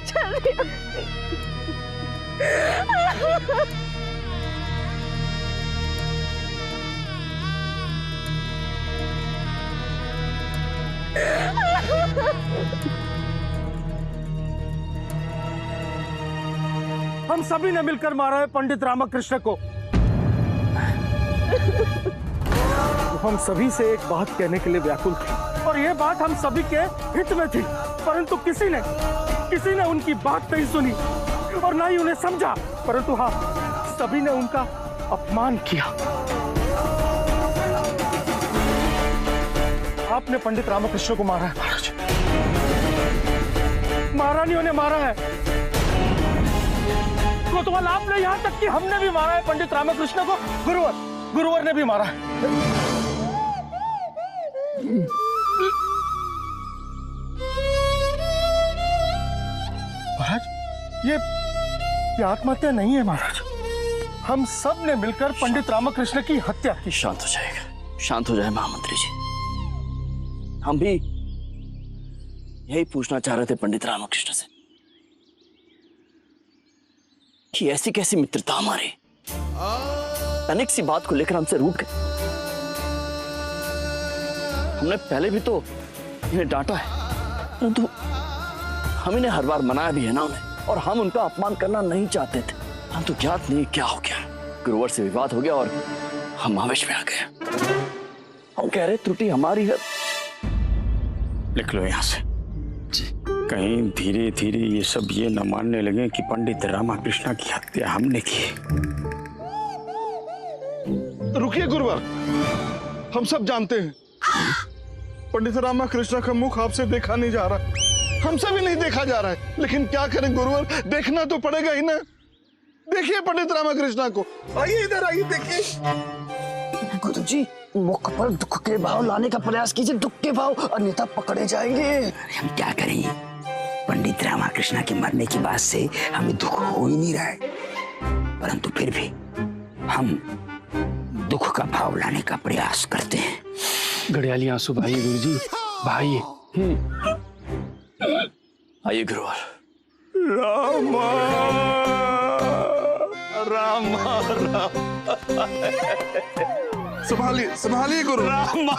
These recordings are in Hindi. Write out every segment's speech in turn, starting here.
छोड़ दिया। हम सभी ने मिलकर मारा है पंडित रामकृष्ण को। हम सभी से एक बात कहने के लिए व्याकुल थे और ये बात हम सभी के हित में थी, परंतु किसी ने उनकी बात नहीं सुनी और ना ही उन्हें समझा, परंतु हाँ, सभी ने उनका अपमान किया। आपने पंडित रामकृष्ण को मारा है महाराज। महारानियों ने मारा है, कोतवाल आपने, यहाँ तक कि हमने भी मारा है पंडित रामकृष्ण को। गुरुवर ने भी मारा है। महाराज, ये आत्महत्या नहीं है महाराज। हम सब ने मिलकर पंडित रामकृष्ण की हत्या की। शांत हो जाएगा, शांत हो जाए महामंत्री जी। हम भी यही पूछना चाह रहे थे पंडित रामकृष्ण से कि ऐसी कैसी मित्रता हमारी, अनेक सी बात को लेकर हमसे रूठ गए। हमने पहले भी तो इन्हें डांटा है, परंतु हम इन्हें हर बार मनाया भी है ना उन्हें, और हम उनका अपमान करना नहीं चाहते थे। हम तो ज्ञात नहीं क्या हो गया, गुरुवर से विवाद हो गया और हम आवेश में आ गए। हम कह रहे त्रुटि हमारी है। लिख लो यहां से। कहीं धीरे धीरे ये सब ये न मानने लगे कि पंडित रामकृष्ण की हत्या हमने की। रुकिए गुरुवर, हम सब जानते हैं पंडित रामकृष्ण का मुख आपसे देखा नहीं जा रहा, हमसे भी नहीं देखा जा रहा है, लेकिन क्या करें गुरुवर, देखना तो पड़ेगा ही ना। देखिए पंडित रामकृष्ण को, आइए इधर आइए, देखिए। गुरुजी, मुख पर दुख के भाव लाने का प्रयास कीजिए, दुख के भाव, अन्यथा पकड़े जाएंगे। हम क्या करें, पंडित रामकृष्ण के मरने की बात से हमें दुख हो ही नहीं रहा है, परंतु फिर भी हम दुख का भाव लाने का प्रयास करते हैं। घड़ियाली आंसू भाई गुरुजी, भाई। आइए गुरुवर। रामा रामा रामा, संभालिए संभालिए गुरु। रामा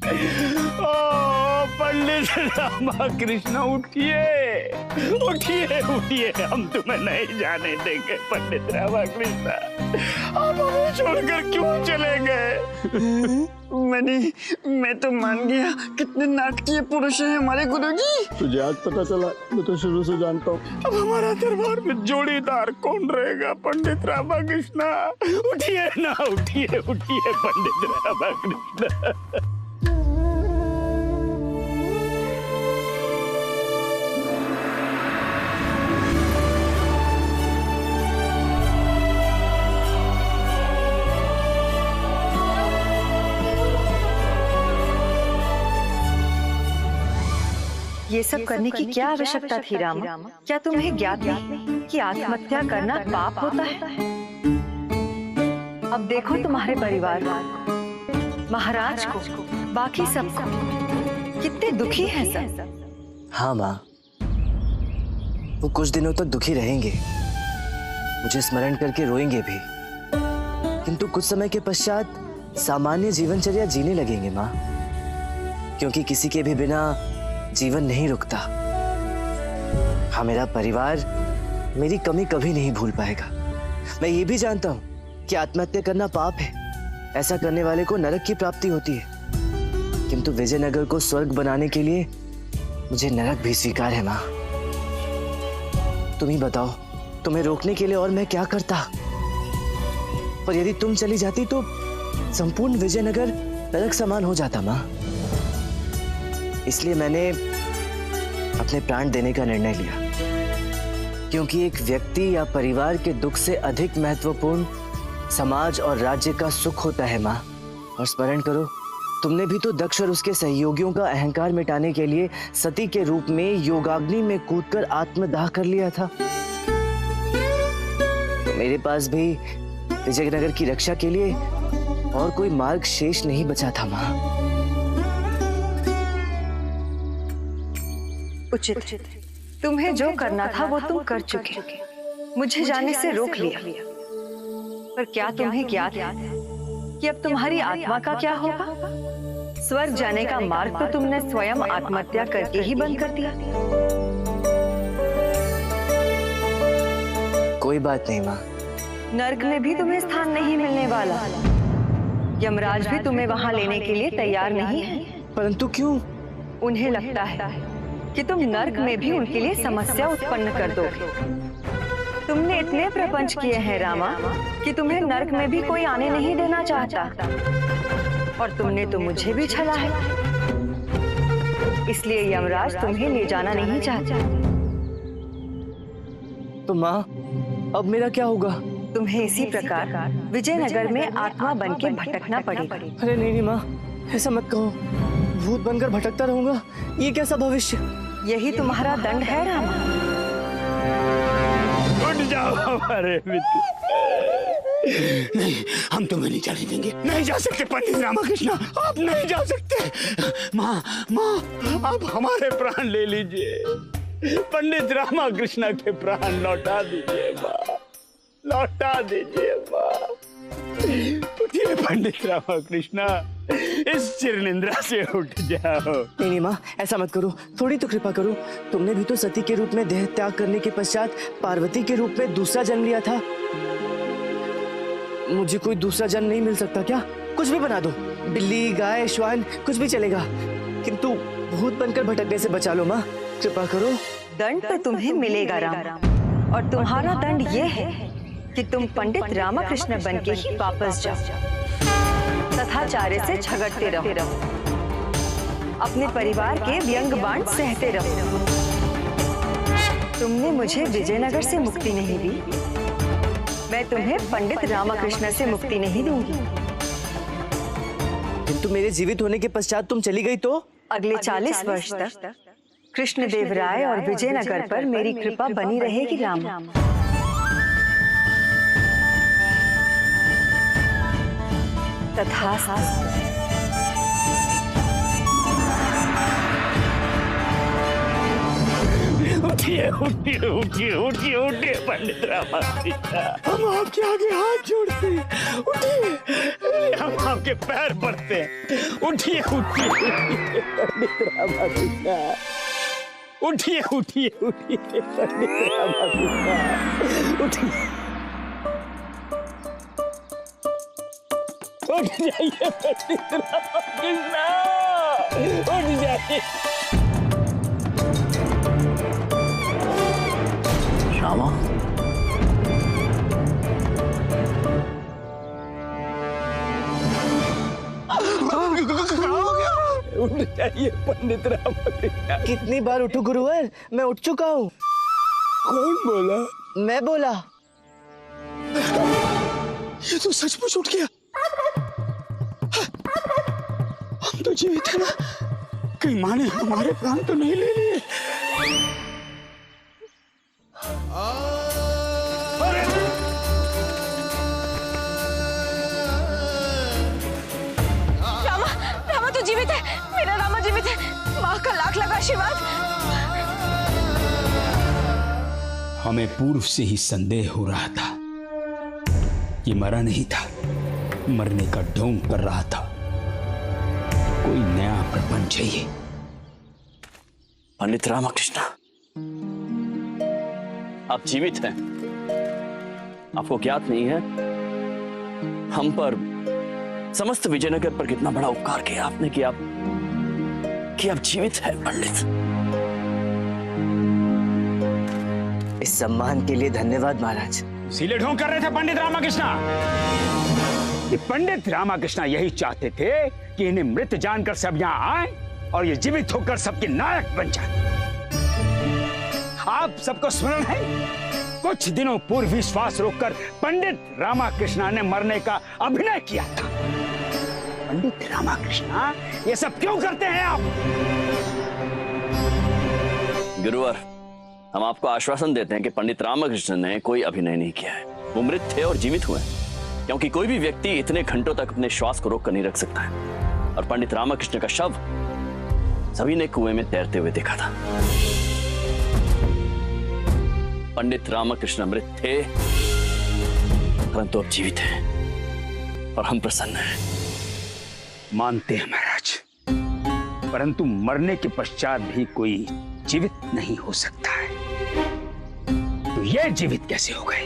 ओ पंडित रामकृष्ण, उठिए उठिए उठिए, हम तुम्हें नहीं जाने देंगे। पंडित रामकृष्ण, आप हमें छोड़कर क्यों चले गए? मैं तो मान गया, कितने नाटकीय पुरुष हैं हमारे गुरुजी। तुझे आज पता चला? मैं तो शुरू से जानता हूँ। अब हमारा दरबार में जोड़ीदार कौन रहेगा? पंडित रामकृष्ण, उठिए ना, उठिए उठिए पंडित रामकृष्ण। ये सब करने की क्या आवश्यकता थी रामा? क्या तुम्हें ज्ञात नहीं कि आत्महत्या करना पाप होता है? अब देखो तुम्हारे परिवार को, महाराज को, बाकी सबको, कितने दुखी हैं सब। हाँ माँ, वो कुछ दिनों तक दुखी रहेंगे, मुझे स्मरण करके रोएंगे भी, किंतु कुछ समय के पश्चात सामान्य जीवनचर्या जीने लगेंगे माँ, क्योंकि किसी के भी बिना जीवन नहीं रुकता। हाँ, मेरा परिवार मेरी कमी कभी नहीं भूल पाएगा। मैं ये भी जानता हूँ कि आत्महत्या करना पाप है, ऐसा करने वाले को नरक की प्राप्ति होती है, किंतु विजयनगर को स्वर्ग बनाने के लिए मुझे नरक भी स्वीकार है माँ। तुम ही बताओ, तुम्हें रोकने के लिए और मैं क्या करता? और यदि तुम चली जाती तो संपूर्ण विजयनगर नरक समान हो जाता माँ। इसलिए मैंने अपने प्राण देने का निर्णय लिया, क्योंकि एक व्यक्ति या परिवार के दुख से अधिक महत्वपूर्ण समाज और राज्य का सुख होता है माँ। और स्मरण करो, तुमने भी तो दक्ष और उसके सहयोगियों का अहंकार मिटाने के लिए सती के रूप में योगाग्नि में कूदकर आत्मदाह कर लिया था। तो मेरे पास भी विजयनगर की रक्षा के लिए और कोई मार्ग शेष नहीं बचा था माँ। उचित। तुम्हें जो करना था वो तुम कर चुके। मुझे जाने से रोक लिया, पर क्या तुम्हें ज्ञात है कि अब तुम्हारी आत्मा का क्या होगा? स्वर्ग जाने का मार्ग तो तुमने स्वयं आत्महत्या करके ही बंद कर दिया। कोई बात नहीं माँ। नर्क में भी तुम्हें स्थान नहीं मिलने वाला। यमराज भी तुम्हें वहां लेने के लिए तैयार नहीं है। परंतु क्यों? उन्हें लगता है कि तुम नर्क में भी उनके लिए समस्या उत्पन्न कर दोगे। तुमने इतने प्रपंच किए हैं रामा कि तुम्हें नर्क में भी कोई आने नहीं देना चाहता, और तुमने तो मुझे भी छला है। इसलिए यमराज तुम्हें ले जाना नहीं चाहता। तो माँ अब मेरा क्या होगा? तुम्हें इसी प्रकार विजयनगर में आत्मा बन के भटकना पड़ेगा। अरे नहीं माँ, ऐसा मत कहो। भूत बनकर भटकता रहूंगा, ये कैसा भविष्य? यही तुम्हारा दंड है रामा। उठ जाओ हमारे मित्र। नहीं, हम तुम्हें नहीं जाने देंगे। नहीं जा सकते पंडित रामकृष्ण, आप नहीं जा सकते। माँ आप हमारे प्राण ले लीजिए। पंडित रामकृष्ण के प्राण लौटा दीजिए माँ, लौटा दीजिए माँ। उठिए पंडित रामकृष्ण, इस चिरनिंद्रा से उठ जाओ। नहीं माँ, ऐसा मत करो, थोड़ी तो कृपा करो। तुमने भी तो सती के रूप में देह त्याग करने के पश्चात पार्वती के रूप में दूसरा जन्म लिया था। मुझे कोई दूसरा जन्म नहीं मिल सकता क्या? कुछ भी बना दो, बिल्ली, गाय, श्वान, कुछ भी चलेगा, किंतु भूत बनकर भटकने से बचा लो माँ, कृपा करो। दंड तो तुम्हें मिलेगा राम, और तुम्हारा दंड ये है कि तुम पंडित रामकृष्ण बन के ही वापस जाओ, तथाचार्य से झगड़ते रहो, अपने परिवार के व्यंग बाण सहते रहो। तुमने मुझे विजयनगर से मुक्ति नहीं दी, मैं तुम्हें पंडित रामकृष्ण से मुक्ति नहीं दूंगी। किंतु मेरे जीवित होने के पश्चात तुम चली गई तो? अगले 40 वर्ष तक कृष्णदेव राय और विजयनगर पर मेरी कृपा बनी रहेगी राम। तथास्तु। उठिए उठिए उठिए उठिए उठिए पंडित रामकृष्ण, हम आपके आगे हाथ जोड़ते हैं। उठिए, हम आपके पैर पड़ते हैं। उठिए उठिए उठिए पंडित रामकृष्ण, उठिए उठिए उठिए पंडित रामकृष्ण, उठिए। उठ जाइए पंडित रामकृष्ण, उठ जाइए। श्यामा, उठ जाइए पंडित रामकृष्ण। कितनी बार उठूं गुरुवर? मैं उठ चुका हूँ। कौन बोला? मैं बोला। ये तो सचमुच उठ गया। हम तो जीवित है ना? कहीं माँ ने हमारे प्राण तो नहीं ले लिए? रामा तो जीवित है, मेरा रामा जीवित है। माँ का लाख लाख आशीर्वाद। हमें पूर्व से ही संदेह हो रहा था, ये मरा नहीं था, मरने का ढोंग कर रहा था। कोई नया प्रपंच है ये। पंडित रामकृष्ण, आप जीवित हैं। आपको ज्ञात नहीं है हम पर, समस्त विजयनगर पर कितना बड़ा उपकार किया आपने कि आप जीवित हैं पंडित। इस सम्मान के लिए धन्यवाद महाराज। इसीलिए ढोंग कर रहे थे पंडित रामकृष्ण। ये पंडित रामकृष्ण यही चाहते थे कि इन्हें मृत जानकर सब यहाँ आए और ये जीवित होकर सबके नायक बन जाए। आप सबको स्मरण है, कुछ दिनों पूर्व ही श्वास रोककर पंडित रामकृष्ण ने मरने का अभिनय किया था। पंडित रामकृष्ण, ये सब क्यों करते हैं आप? गुरुवर, हम आपको आश्वासन देते हैं कि पंडित रामकृष्ण ने कोई अभिनय नहीं किया है। वो मृत थे और जीवित हुए, क्योंकि कोई भी व्यक्ति इतने घंटों तक अपने श्वास को रोक कर नहीं रख सकता है। और पंडित रामकृष्ण का शव सभी ने कुएं में तैरते हुए देखा था। पंडित रामकृष्ण अमृत थे, परंतु अब जीवित हैं और हम प्रसन्न हैं। मानते हैं महाराज, परंतु मरने के पश्चात भी कोई जीवित नहीं हो सकता है, तो ये जीवित कैसे हो गए?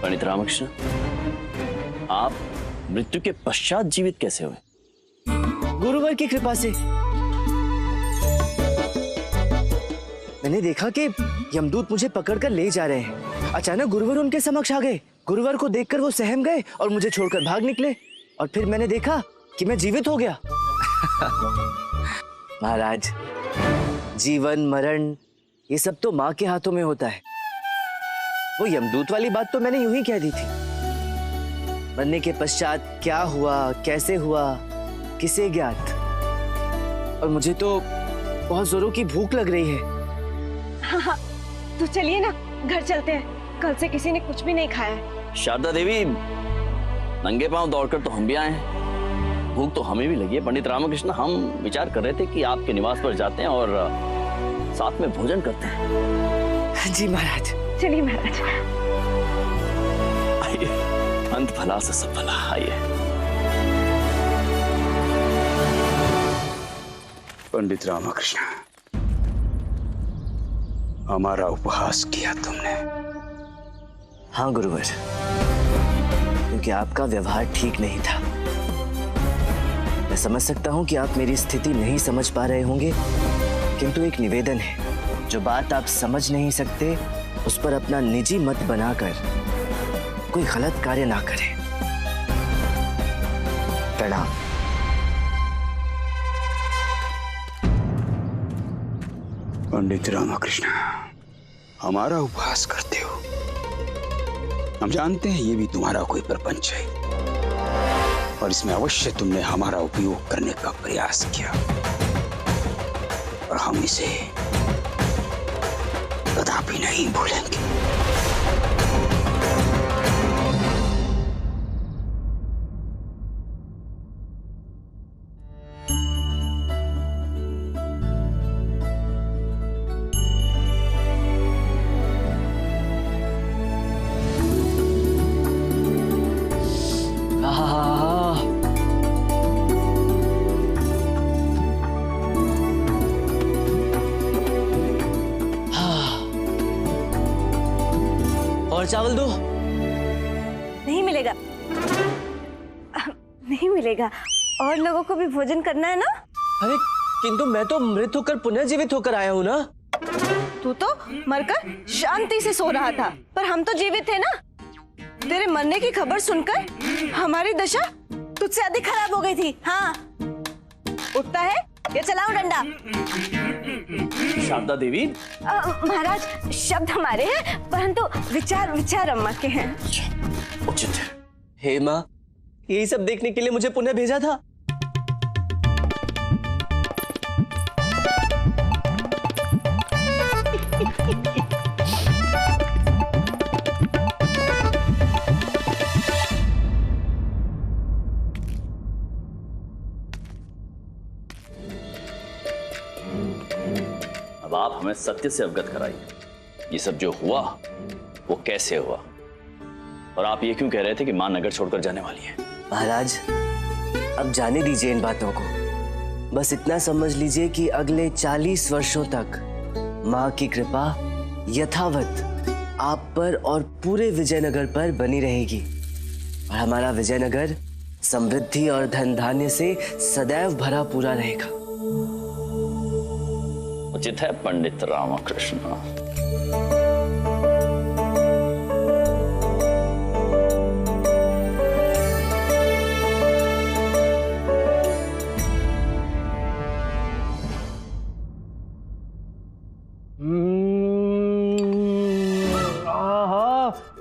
पंडित रामकृष्ण, आप मृत्यु के पश्चात जीवित कैसे हुए? गुरुवर की कृपा से। मैंने देखा कि यमदूत मुझे पकड़कर ले जा रहे हैं। अचानक गुरुवर उनके समक्ष आ गए। गुरुवर को देखकर वो सहम गए और मुझे छोड़कर भाग निकले, और फिर मैंने देखा कि मैं जीवित हो गया। महाराज, जीवन मरण ये सब तो माँ के हाथों में होता है। वो यमदूत वाली बात तो मैंने यूं ही कह दी थी। मरने के पश्चात क्या हुआ, कैसे हुआ, किसे ज्ञात। और मुझे तो बहुत जोरों की भूख लग रही है। हाँ, तो चलिए ना, घर चलते हैं। कल से किसी ने कुछ भी नहीं खाया है। शारदा देवी, नंगे पांव दौड़कर तो हम भी आए हैं, भूख तो हमें भी लगी है। पंडित रामकृष्ण, हम विचार कर रहे थे कि आपके निवास पर जाते हैं और साथ में भोजन करते हैं। जी महाराज। चलिए महाराज। आइए, अंत भला से सब भला। आइए। पंडित रामकृष्ण, हमारा उपहास किया तुमने। हाँ गुरुवर, क्योंकि आपका व्यवहार ठीक नहीं था। मैं समझ सकता हूँ कि आप मेरी स्थिति नहीं समझ पा रहे होंगे, किंतु एक निवेदन है, जो बात आप समझ नहीं सकते उस पर अपना निजी मत बनाकर कोई गलत कार्य ना करें। प्रणाम। पंडित रामकृष्ण, हमारा उपहास करते हो। हम जानते हैं ये भी तुम्हारा कोई प्रपंच है, और इसमें अवश्य तुमने हमारा उपयोग करने का प्रयास किया, और हम इसे कदापि नहीं भूलेंगे। और चावल दो। नहीं मिलेगा, नहीं मिलेगा। और लोगों को भी भोजन करना है ना। अरे किंतु मैं तो मृत होकर पुनः जीवित होकर आया हूँ ना। तू तो मरकर शांति से सो रहा था, पर हम तो जीवित थे ना। तेरे मरने की खबर सुनकर हमारी दशा तुझसे अधिक खराब हो गई थी। हाँ, उठता है या चलाऊं डंडा? शारदा देवी। महाराज, शब्द हमारे हैं, परंतु विचार अम्मा के हैं। उचित है। हे माँ, यही सब देखने के लिए मुझे पुनः भेजा था। अब आप हमें सत्य से अवगत कराइए, ये सब जो हुआ वो कैसे हुआ, और आप ये क्यों कह रहे थे कि मां नगर छोड़कर जाने वाली है? महाराज, अब जाने दीजिए इन बातों को। बस इतना समझ लीजिए कि अगले 40 वर्षों तक मां की कृपा यथावत आप पर और पूरे विजयनगर पर बनी रहेगी, और हमारा विजयनगर समृद्धि और धन धान्य से सदैव भरा पूरा रहेगा। उचित है पंडित रामकृष्ण।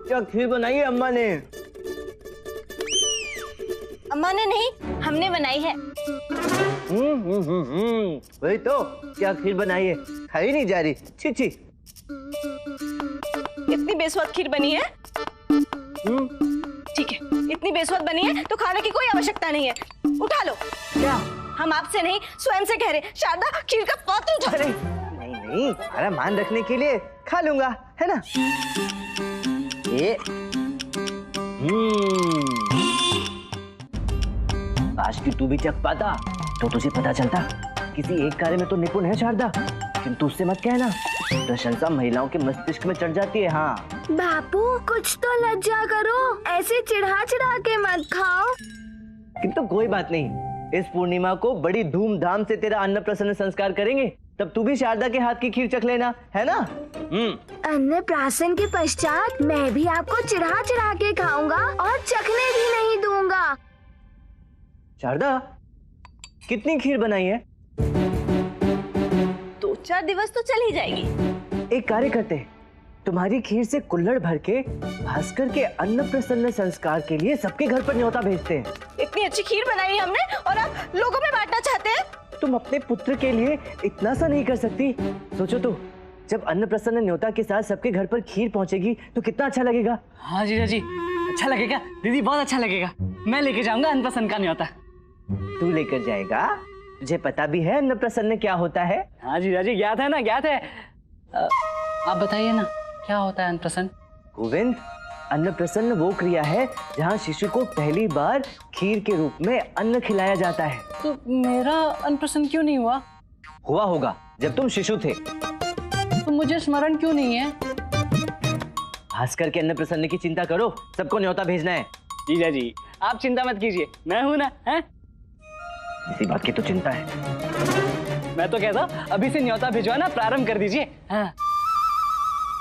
क्या खीर बनाई है अम्मा ने? अम्मा ने नहीं, हमने बनाई है। वही तो, क्या खीर बनाई है, खाई नहीं जा रही। छी छी। इतनी बेस्वाद खीर बनी है। इतनी बेस्वाद बनी है तो खाने की कोई आवश्यकता नहीं है। उठा लो। क्या? हम आपसे नहीं स्वयं से कह रहे। शारदा खीर का पात्र उठा। अरे नहीं नहीं, तुम्हारा मान रखने के लिए खा लूंगा, है ना? ये आज की तू भी चख पाता तो तुझे पता चलता। किसी एक कार्य में तो निपुण है शारदा, किंतु उससे मत कहना, प्रशंसा महिलाओं के मस्तिष्क में चढ़ जाती है। हाँ बापू कुछ तो लज्जा करो, ऐसे चिढ़ा चिढ़ा के मत खाओ। किंतु कोई बात नहीं, इस पूर्णिमा को बड़ी धूमधाम से तेरा अन्नप्राशन संस्कार करेंगे, तब तू भी शारदा के हाथ की खीर चख लेना, है ना? अन्नप्राशन के पश्चात मैं भी आपको चिढ़ा चिढ़ा के खाऊंगा और चखने भी नहीं दूंगा। शारदा कितनी खीर बनाई है? 2-4 दिवस तो चल ही जाएगी। एक कार्य करते हैं, तुम्हारी खीर से कुल्हड़ भर के भास्कर के अन्नप्राशन संस्कार के लिए सबके घर पर न्योता भेजते हैं। इतनी अच्छी खीर बनाई है हमने और आप लोगों में बांटना चाहते हैं? तुम अपने पुत्र के लिए इतना सा नहीं कर सकती? सोचो तो, जब अन्नप्राशन न्योता के साथ सबके घर पर खीर पहुंचेगी तो कितना अच्छा लगेगा। हाँ जीजा जी, अच्छा लगेगा दीदी, बहुत अच्छा लगेगा। मैं लेके जाऊंगा अन्नप्राशन का न्योता। तू लेकर जाएगा? तुझे पता भी है अन्नप्राशन क्या होता है? हाँ जीजा जी, ज्ञात है ना, ज्ञात है। आप बताइए ना, क्या होता है अन्नप्राशन? गोविंद, अन्नप्राशन वो क्रिया है जहाँ शिशु को पहली बार खीर के रूप में अन्न खिलाया जाता है। तो मेरा अन्नप्राशन क्यों नहीं हुआ? हुआ होगा जब तुम शिशु थे। तो मुझे स्मरण क्यों नहीं है? भास्कर के अन्नप्राशन की चिंता करो, सबको न्योता भेजना है। जीजा जी आप चिंता मत कीजिए, मैं हूं ना। हैं? इसी बात की तो चिंता है। मैं तो कहता हूं अभी से न्योता भिजवाना प्रारंभ कर दीजिए। हाँ।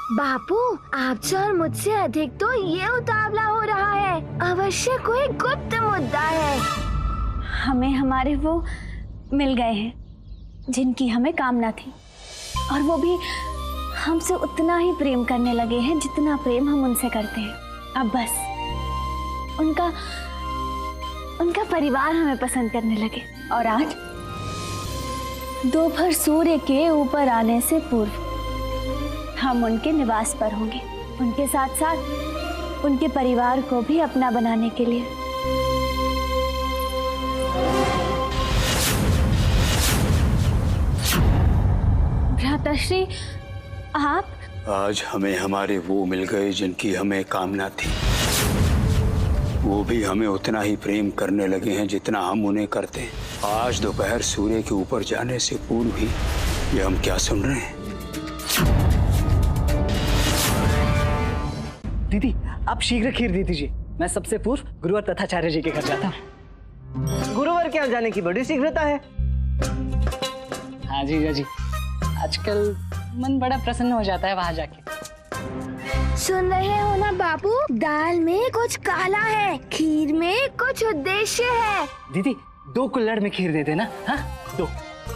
बापू आपसे और मुझसे अधिक तो ये उतावला हो रहा है, अवश्य कोई गुप्त मुद्दा है। हमें हमारे वो मिल गए हैं जिनकी हमें कामना थी, और वो भी हमसे उतना ही प्रेम करने लगे हैं जितना प्रेम हम उनसे करते हैं। अब बस उनका परिवार हमें पसंद करने लगे, और आज दोपहर सूर्य के ऊपर आने से पूर्व हम उनके निवास पर होंगे, उनके साथ साथ उनके परिवार को भी अपना बनाने के लिए। भ्राताश्री आप? आज हमें हमारे वो मिल गए जिनकी हमें कामना थी। वो भी हमें उतना ही प्रेम करने लगे हैं जितना हम उन्हें करते हैं। आज दोपहर सूर्य के ऊपर जाने से पूर्व ही ये हम क्या सुन रहे हैं? दीदी आप शीघ्र खीर दे दीजिए, मैं सबसे पूर्व गुरुवर तथाचार्य जी के घर जाता हूँ। गुरुवर के यहाँ जाने की बड़ी शीघ्रता है। हाँ जीजा जी, आजकल मन बड़ा प्रसन्न हो जाता है वहां जाके। सुन रहे हो ना बापू, दाल में कुछ काला है, खीर में कुछ उद्देश्य है। दीदी 2 कुल्हड़ में खीर दे देना। हाँ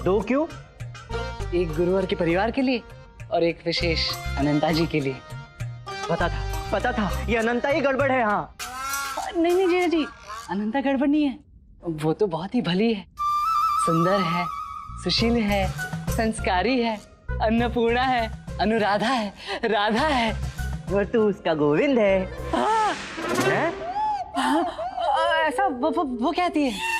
2 क्यों? एक गुरुवर के परिवार के लिए और एक विशेष अनंता जी के लिए। पता था ये अनंता ही गड़बड़ है। हाँ नहीं जीजा जी, अनंता गड़बड़ नहीं है, वो तो बहुत ही भली है, सुंदर है, सुशील है, संस्कारी है, अन्नपूर्णा है, अनुराधा है, राधा है, और तू उसका गोविंद है। ऐसा वो कहती है।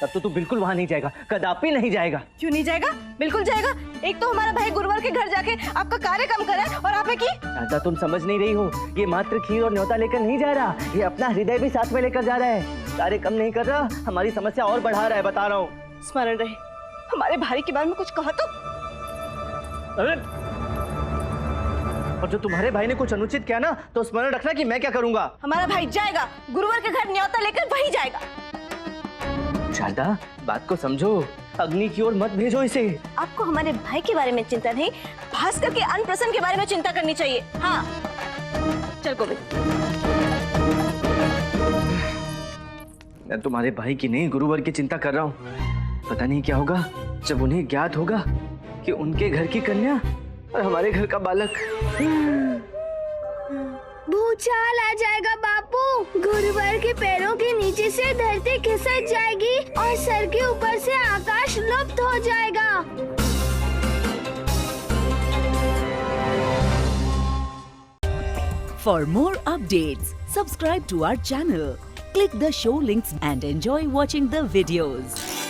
तब तो तू बिल्कुल वहां नहीं जाएगा, कदापि नहीं जाएगा। क्यों नहीं जाएगा? बिल्कुल जाएगा। एक तो हमारा भाई गुरुवर के घर जाके आपका कार्य कम करा और आपने की। राधा तुम समझ नहीं रही हो, ये मात्र खीर और न्योता लेकर नहीं जा रहा, ये अपना हृदय भी साथ में लेकर जा रहा है। कार्य कम नहीं कर रहा, हमारी समस्या और बढ़ा रहा है, बता रहा हूँ। स्मरण रहे, हमारे भाई के बारे में कुछ कहा तो। अरे और जो तुम्हारे भाई ने कुछ अनुचित किया ना, तो स्मरण रखना कि मैं क्या करूंगा। हमारा भाई जाएगा गुरुवर के घर, न्योता लेकर वही जाएगा। शारदा बात को समझो, अग्नि की ओर मत भेजो इसे। आपको हमारे भाई के बारे में चिंता नहीं, भास्कर के अन्नप्राशन के बारे में चिंता करनी चाहिए। हाँ चल गोविंद। मैं तुम्हारे भाई की नहीं, गुरुवर की चिंता कर रहा हूँ। पता नहीं क्या होगा जब उन्हें ज्ञात होगा कि उनके घर की कन्या और हमारे घर का बालक। भूचाल आ जाएगा बापू, गुरुवर के पैरों के नीचे से धरती खिसक जाएगी और सर के ऊपर से आकाश लुप्त हो जाएगा। For more updates, subscribe to our channel, click the show links and enjoy watching the videos.